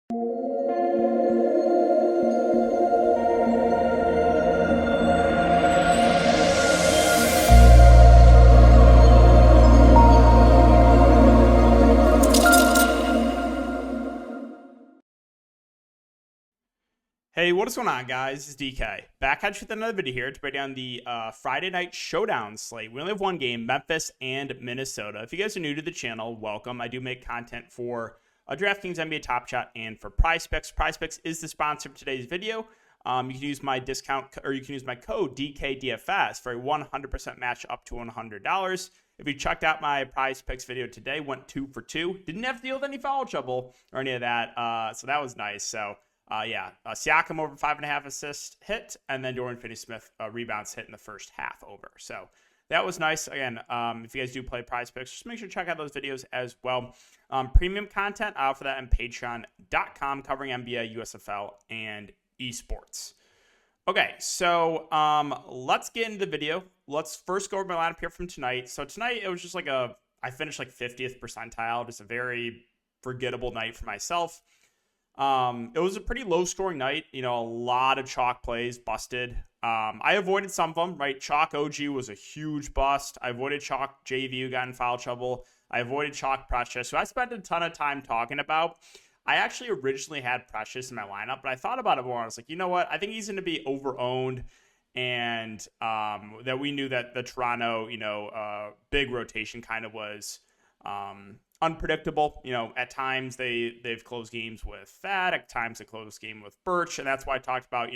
Hey, what is going on, guys? It's DK. Back at you with another video here to break down the Friday night showdown slate. We only have one game, Memphis and Minnesota. If you guys are new to the channel, welcome. I do make content for Draftkings, NBA Top Shot, and for PrizePicks. PrizePicks is the sponsor of today's video. You can use my discount, or you can use my code DKDFS for a 100% match up to $100. If you checked out my PrizePicks video today, went 2 for 2. Didn't have to deal with any foul trouble or any of that, so that was nice. So. Siakam over 5.5 assists hit, and then Dorian Finney-Smith rebounds hit in the first half over. So that was nice. Again, if you guys do play PrizePicks, just make sure to check out those videos as well. Premium content, I offer that on patreon.com, covering NBA, USFL, and esports. Okay, so let's get into the video. Let's first go over my lineup here from tonight. So tonight, it was just like I finished like 50th percentile, just a very forgettable night for myself. It was a pretty low scoring night, a lot of chalk plays busted. I avoided some of them, right? Chalk OG was a huge bust. I avoided chalk JV who got in foul trouble. I avoided chalk Precious, who I spent a ton of time talking about. I actually originally had Precious in my lineup, but I thought about it more. I was like, you know what? I think he's going to be over-owned, and that we knew that the Toronto, big rotation kind of was unpredictable. At times they've closed games with Thad, at times they closed game with Birch, and that's why I talked about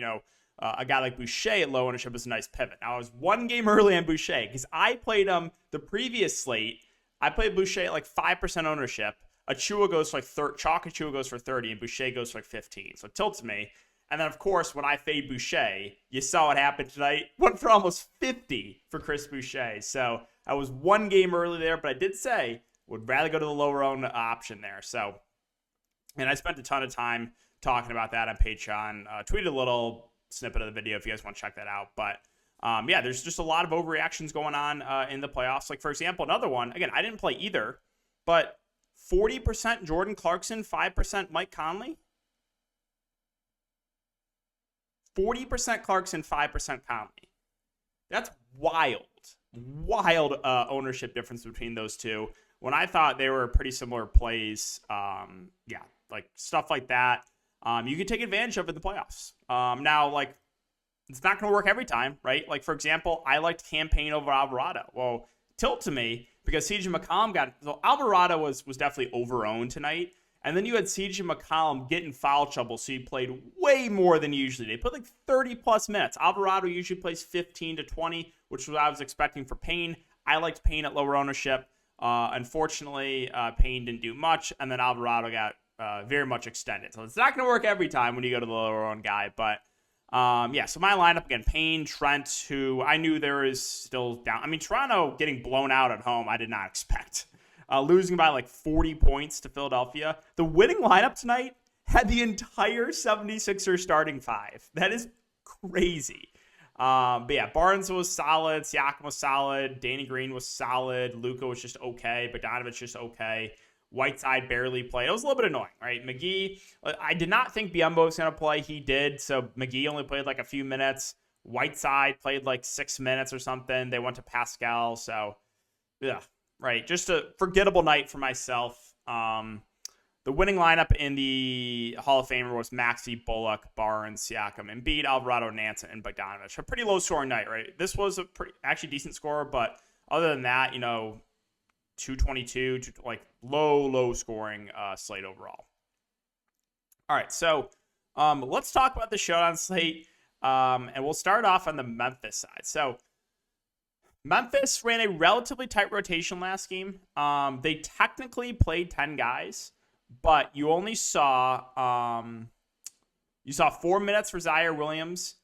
a guy like Boucher at low ownership is a nice pivot. Now I was one game early on Boucher because I played him the previous slate. I played Boucher at like 5% ownership. Achua goes for like Chalk Achua goes for 30, and Boucher goes for like 15. So it tilts me. And then of course when I fade Boucher, you saw what happened tonight. Went for almost 50 for Chris Boucher. So I was one game early there, but I did say would rather go to the lower owned option there. So, and I spent a ton of time talking about that on Patreon. Tweeted a little snippet of the video if you guys want to check that out. But there's just a lot of overreactions going on in the playoffs. Like, for example, another one, again, I didn't play either, but 40% Jordan Clarkson, 5% Mike Conley. 40% Clarkson, 5% Conley. That's wild. Wild ownership difference between those two. When I thought they were pretty similar plays, like stuff like that, you can take advantage of in the playoffs. Now, like, it's not going to work every time, right? Like, for example, I liked Campaign over Alvarado. Well, tilt to me because CJ McCollum so Alvarado was definitely over-owned tonight. And then you had CJ McCollum getting foul trouble, so he played way more than usually. They put like 30-plus minutes. Alvarado usually plays 15 to 20, which was what I was expecting for Payne. I liked Payne at lower ownership. Unfortunately, Payne didn't do much, and then Alvarado got very much extended. So it's not going to work every time when you go to the lower owned guy. But, so my lineup, again, Payne, Trent, who I knew there is still down. I mean, Toronto getting blown out at home, I did not expect. Losing by like 40 points to Philadelphia. The winning lineup tonight had the entire 76ers starting five. That is crazy. Barnes was solid. Siakam was solid. Danny Green was solid. Luka was just okay. Bogdanovic just okay. Whiteside barely played. It was a little bit annoying, right? McGee, I did not think Biyombo was going to play. He did. So McGee only played like a few minutes. Whiteside played like 6 minutes or something. They went to Pascal. So, yeah, right. Just a forgettable night for myself. The winning lineup in the Hall of Famer was Maxey, Bullock, Barnes, Siakam, Embiid, Alvarado, Nance, and Bogdanovic. A pretty low-scoring night, right? This was a actually decent score, but other than that, 222, like low-scoring slate overall. All right, so let's talk about the showdown slate, and we'll start off on the Memphis side. So Memphis ran a relatively tight rotation last game. They technically played 10 guys. But you only saw 4 minutes for Zaire Williams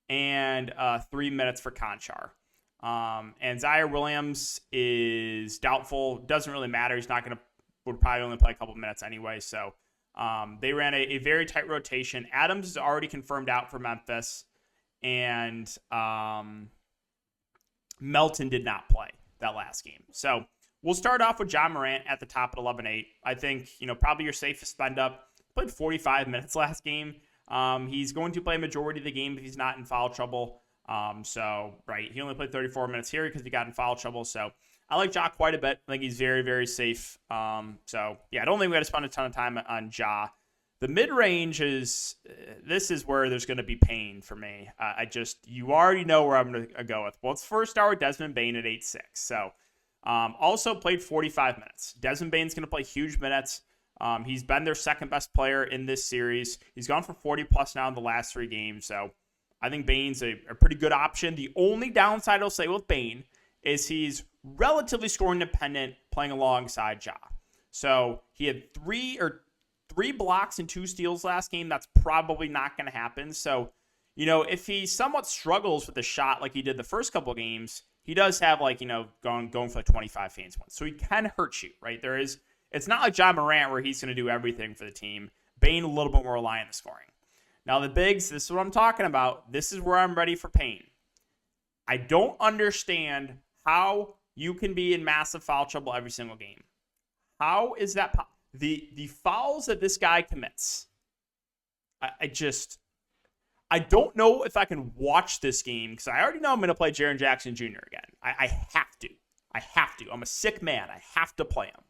and 3 minutes for Conchar. And Zaire Williams is doubtful. Doesn't really matter. He's not would probably only play a couple minutes anyway. So they ran a very tight rotation. Adams is already confirmed out for Memphis, and Melton did not play that last game. So we'll start off with John Morant at the top at 11-8. I think, probably your safest spend up. played 45 minutes last game. He's going to play a majority of the game if he's not in foul trouble. He only played 34 minutes here because he got in foul trouble. So I like Ja quite a bit. I think he's very, very safe. I don't think we got to spend a ton of time on Ja. The mid-range this is where there's going to be pain for me. You already know where I'm going to go with. Well, let's first start with Desmond Bane at 8'6". So also played 45 minutes. Desmond Bane's going to play huge minutes. He's been their second best player in this series. He's gone for 40 plus now in the last 3 games. So I think Bane's a pretty good option. The only downside I'll say with Bane is he's relatively scoring dependent playing alongside Ja. So he had 3 blocks and 2 steals last game. That's probably not going to happen. So, if he somewhat struggles with the shot like he did the first couple of games, he does have going for 25 fans once. So he can hurt you, right? It's not like John Morant where he's going to do everything for the team. Bane a little bit more reliant on scoring. Now the bigs, this is what I'm talking about. This is where I'm ready for pain. I don't understand how you can be in massive foul trouble every single game. How is that the fouls that this guy commits? I don't know if I can watch this game because I already know I'm going to play Jaren Jackson Jr. again. I have to. I'm a sick man. I have to play him.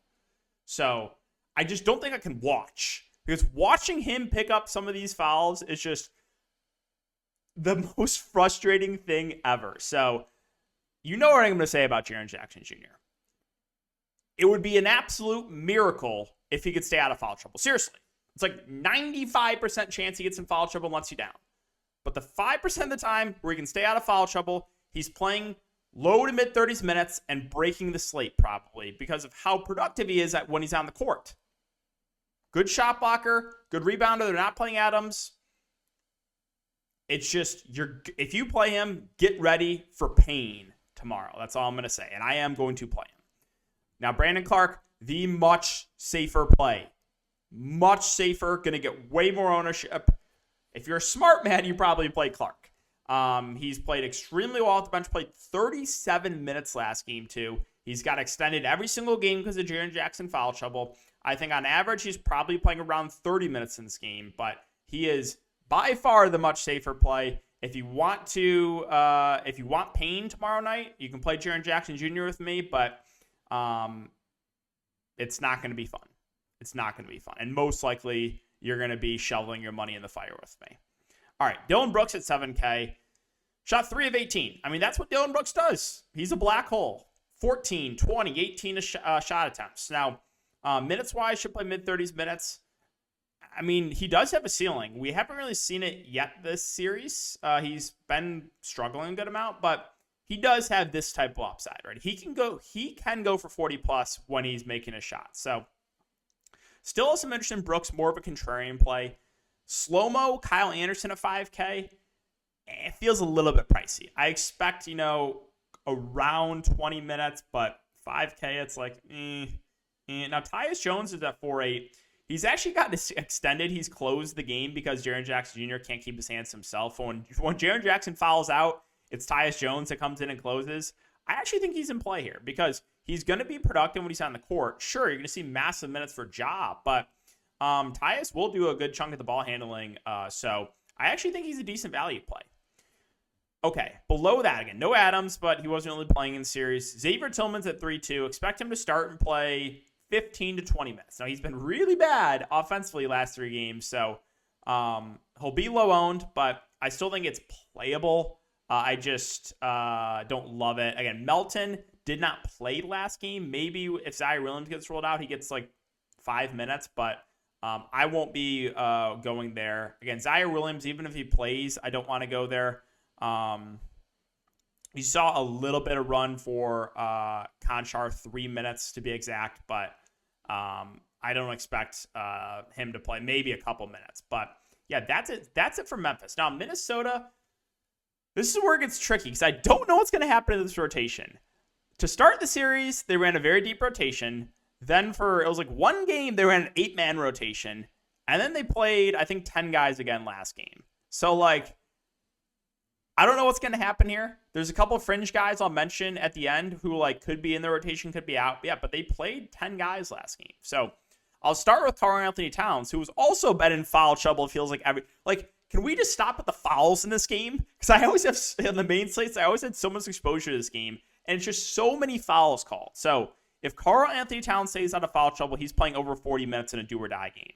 So I just don't think I can watch because watching him pick up some of these fouls is just the most frustrating thing ever. So you know what I'm going to say about Jaren Jackson Jr. It would be an absolute miracle if he could stay out of foul trouble. Seriously. It's like 95% chance he gets in foul trouble and lets you down. But the 5% of the time where he can stay out of foul trouble, he's playing low to mid 30s minutes and breaking the slate probably because of how productive he is when he's on the court. Good shot blocker, good rebounder. They're not playing Adams. It's just, if you play him, get ready for pain tomorrow. That's all I'm going to say. And I am going to play him. Now, Brandon Clark, the much safer play. Much safer, going to get way more ownership. If you're a smart man, you probably play Clark. He's played extremely well at the bench, played 37 minutes last game, too. He's got extended every single game because of Jaren Jackson foul trouble. I think on average, he's probably playing around 30 minutes in this game, but he is by far the much safer play. If you want pain tomorrow night, you can play Jaren Jackson Jr. with me, but it's not going to be fun. It's not going to be fun. And most likely, you're going to be shoveling your money in the fire with me. All right, Dylan Brooks at 7K. Shot 3 of 18. I mean, that's what Dylan Brooks does. He's a black hole. 14, 20, 18 shot attempts. Now, minutes-wise, should play mid-30s minutes. I mean, he does have a ceiling. We haven't really seen it yet this series. He's been struggling a good amount, but he does have this type of upside, right? He can go for 40+ when he's making a shot. So, still has some interest in Brooks, more of a contrarian play. Slow-mo, Kyle Anderson at 5K. It feels a little bit pricey. I expect, around 20 minutes, but 5K, it's like, Now, Tyus Jones is at 4.8. He's actually gotten extended. He's closed the game because Jaren Jackson Jr. can't keep his hands to himself. When Jaren Jackson fouls out, it's Tyus Jones that comes in and closes. I actually think he's in play here because he's going to be productive when he's on the court. Sure, you're going to see massive minutes for Ja, but Tyus will do a good chunk of the ball handling. So I actually think he's a decent value play. Okay, below that, again, no Adams, but he wasn't really playing in the series. Xavier Tillman's at 3.2. Expect him to start and play 15 to 20 minutes. Now, he's been really bad offensively last 3 games, so he'll be low-owned, but I still think it's playable. I just don't love it. Again, Melton did not play last game. Maybe if Zaire Williams gets rolled out, he gets like 5 minutes, but I won't be going there. Again, Zaire Williams, even if he plays, I don't want to go there. You saw a little bit of run for Conchar, 3 minutes to be exact, but I don't expect him to play maybe a couple minutes. But yeah, that's it. That's it for Memphis. Now, Minnesota, this is where it gets tricky because I don't know what's going to happen in this rotation. To start the series, they ran a very deep rotation. Then it was like one game, they ran an 8-man rotation. And then they played, I think, 10 guys again last game. So, I don't know what's going to happen here. There's a couple of fringe guys I'll mention at the end who could be in the rotation, could be out. Yeah, but they played 10 guys last game. So I'll start with Karl Anthony Towns, who's also been in foul trouble. It feels like can we just stop at the fouls in this game? Because I always have, in the main slates, I always had so much exposure to this game, and it's just so many fouls called. So if Karl Anthony Towns stays out of foul trouble, he's playing over 40 minutes in a do-or-die game.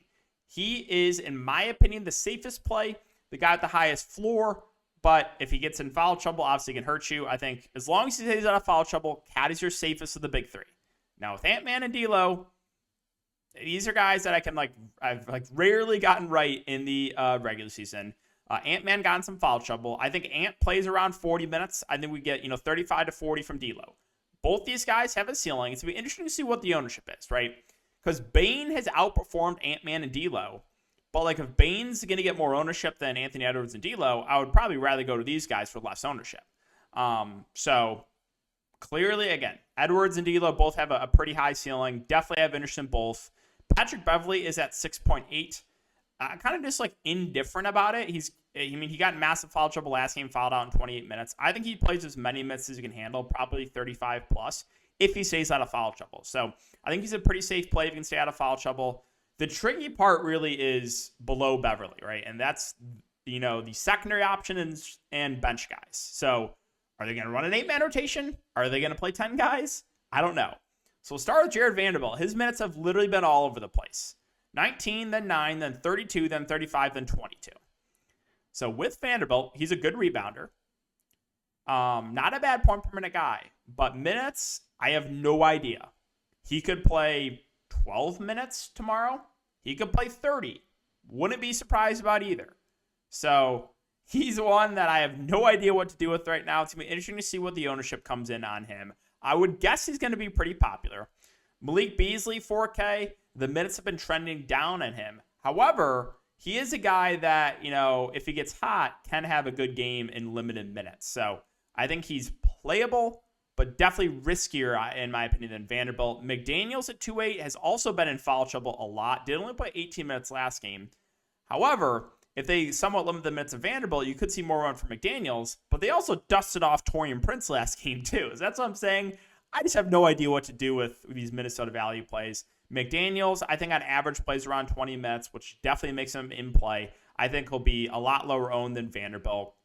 He is, in my opinion, the safest play, the guy with the highest floor, but if he gets in foul trouble, obviously it can hurt you. I think as long as he stays out of foul trouble, Cat is your safest of the big three. Now with Ant-Man and D'Lo, these are guys that I've rarely gotten right in the regular season. Ant-Man got in some foul trouble. I think Ant plays around 40 minutes. I think we get 35 to 40 from D'Lo. Both these guys have a ceiling. It's going to be interesting to see what the ownership is, right? Because Bane has outperformed Ant-Man and D'Lo. But if Bane's going to get more ownership than Anthony Edwards and D'Lo, I would probably rather go to these guys for less ownership. So clearly, again, Edwards and D'Lo both have a pretty high ceiling. Definitely have interest in both. Patrick Beverley is at 6.8. Kind of just indifferent about it. He got in massive foul trouble last game, fouled out in 28 minutes. I think he plays as many minutes as he can handle, probably 35 plus, if he stays out of foul trouble. So I think he's a pretty safe play if he can stay out of foul trouble. The tricky part really is below Beverley, right? And that's, the secondary option and bench guys. So are they going to run an 8-man rotation? Are they going to play 10 guys? I don't know. So we'll start with Jared Vanderbilt. His minutes have literally been all over the place. 19, then 9, then 32, then 35, then 22. So with Vanderbilt, he's a good rebounder. Not a bad point per minute guy. But minutes, I have no idea. He could play 12 minutes tomorrow. He could play 30. Wouldn't be surprised about either. So he's one that I have no idea what to do with right now. It's going to be interesting to see what the ownership comes in on him. I would guess he's going to be pretty popular. Malik Beasley, 4K. The minutes have been trending down on him. However, he is a guy that, if he gets hot, can have a good game in limited minutes. So I think he's playable, but definitely riskier, in my opinion, than Vanderbilt. McDaniels at 2.8 has also been in foul trouble a lot. Did only play 18 minutes last game. However, if they somewhat limit the minutes of Vanderbilt, you could see more run from McDaniels, but they also dusted off Taurean Prince last game too. So that's what I'm saying. I just have no idea what to do with these Minnesota value plays. McDaniels, I think on average plays around 20 minutes, which definitely makes him in play. I think he'll be a lot lower owned than Vanderbilt.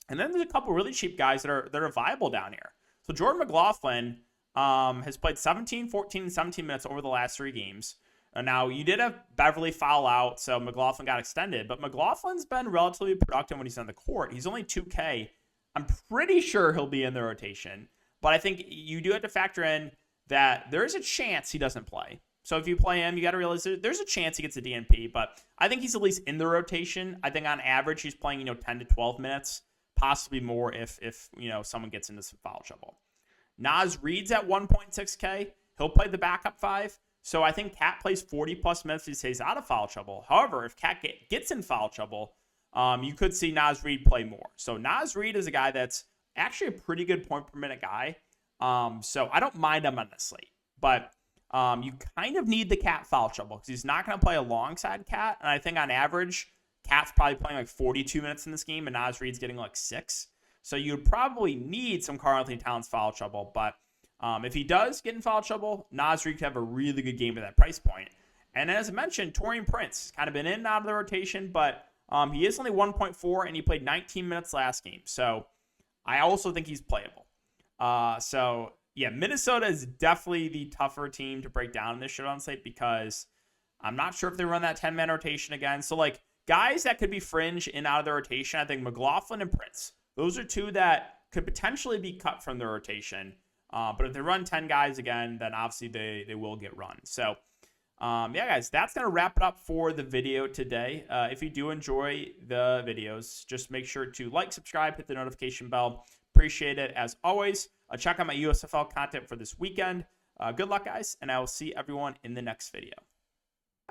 And then there's a couple really cheap guys that are viable down here. So Jordan McLaughlin has played 17, 14, and 17 minutes over the last 3 games. Now, you did have Beverly foul out, so McLaughlin got extended. But McLaughlin's been relatively productive when he's on the court. He's only 2K. I'm pretty sure he'll be in the rotation. But I think you do have to factor in that there is a chance he doesn't play. So if you play him, you got to realize there's a chance he gets a DNP. But I think he's at least in the rotation. I think on average he's playing 10 to 12 minutes, possibly more if someone gets into some foul trouble. Naz Reid's at 1.6K. He'll play the backup 5. So I think Cat plays 40-plus minutes if he stays out of foul trouble. However, if Cat gets in foul trouble, you could see Naz Reid play more. So Naz Reid is a guy that's actually a pretty good point-per-minute guy. So I don't mind him on this slate. But you kind of need the Cat foul trouble because he's not going to play alongside Cat. And I think on average, Cat's probably playing 42 minutes in this game, and Naz Reid's getting 6. So you'd probably need some Karl Anthony Towns foul trouble. But if he does get in foul trouble, Naz Reid could have a really good game at that price point. And as I mentioned, Taurean Prince kind of been in and out of the rotation, but he is only 1.4, and he played 19 minutes last game. So I also think he's playable. Minnesota is definitely the tougher team to break down in this showdown slate because I'm not sure if they run that 10-man rotation again. So, guys that could be fringe in out of the rotation, I think McLaughlin and Prince. Those are 2 that could potentially be cut from the rotation. But if they run 10 guys again, then obviously they will get run. So, guys, that's going to wrap it up for the video today. If you do enjoy the videos, just make sure to like, subscribe, hit the notification bell. Appreciate it as always. Check out my USFL content for this weekend. Good luck, guys, and I will see everyone in the next video.